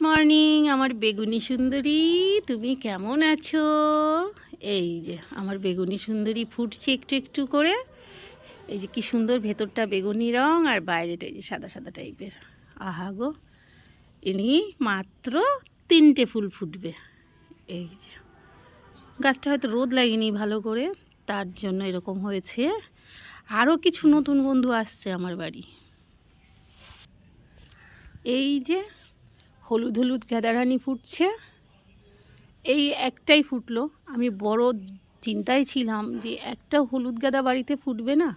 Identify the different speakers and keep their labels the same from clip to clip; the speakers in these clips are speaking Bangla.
Speaker 1: মর্নিং আমার বেগুনি সুন্দরী, তুমি কেমন আছো? এই যে আমার বেগুনি সুন্দরী ফুটছে একটু একটু করে। এই যে কি সুন্দর, ভেতরটা বেগুনি রং আর বাইরেটা এই যে সাদা সাদা টাইপের। আহা গো, ইনি মাত্র 3টে ফুল ফুটবে। এই যে গাছটা হয়তো রোদ লাগেনি ভালো করে, তার জন্য এরকম হয়েছে। আরও কিছু নতুন বন্ধু আসছে আমার বাড়ি। এই যে হলুদ হলুদ গাঁদারানি ফুটছে, এই একটাই ফুটলো। আমি বড় চিন্তায় ছিলাম যে একটা হলুদ গাঁদা বাড়িতে ফুটবে না।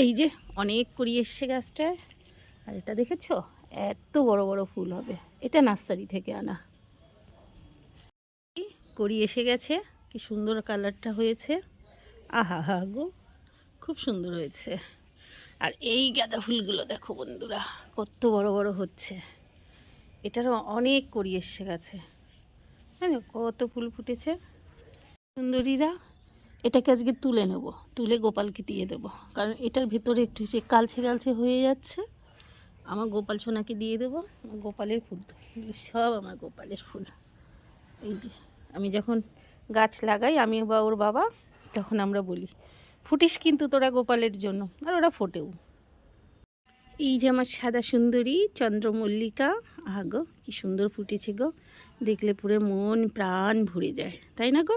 Speaker 1: এই যে অনেক করি এসছে গাছটায়। আর এটা দেখেছো, এত বড় বড় ফুল হবে। এটা নার্সারি থেকে আনা করি এসে গেছে। কি সুন্দর কালারটা হয়েছে, আহা হা গো, খুব সুন্দর হয়েছে। আর এই গাঁদা ফুলগুলো দেখো বন্ধুরা, কত বড় বড় হচ্ছে। এটারও অনেক করি এসছে গাছে, হ্যাঁ কত ফুল ফুটেছে। সুন্দরীরা, এটাকে আজকে তুলে নেব, তুলে গোপালকে দিয়ে দেবো, কারণ এটার ভেতরে একটু যে কালচে কালচে হয়ে যাচ্ছে। আমার গোপাল সোনাকে দিয়ে দেবো। আমার গোপালের ফুল, সব আমার গোপালের ফুল। এই যে আমি যখন গাছ লাগাই, আমি বা ওর বাবা, তখন আমরা বলি ফুটিস কিন্তু তোরা গোপালের জন্য, আর ওরা ফোটেও। এই যে আমার সাদা সুন্দরী চন্দ্রমল্লিকা, আহা গো কি সুন্দর ফুটেছে গো, দেখলে পুরো মন প্রাণ ভরে যায়, তাই না গো?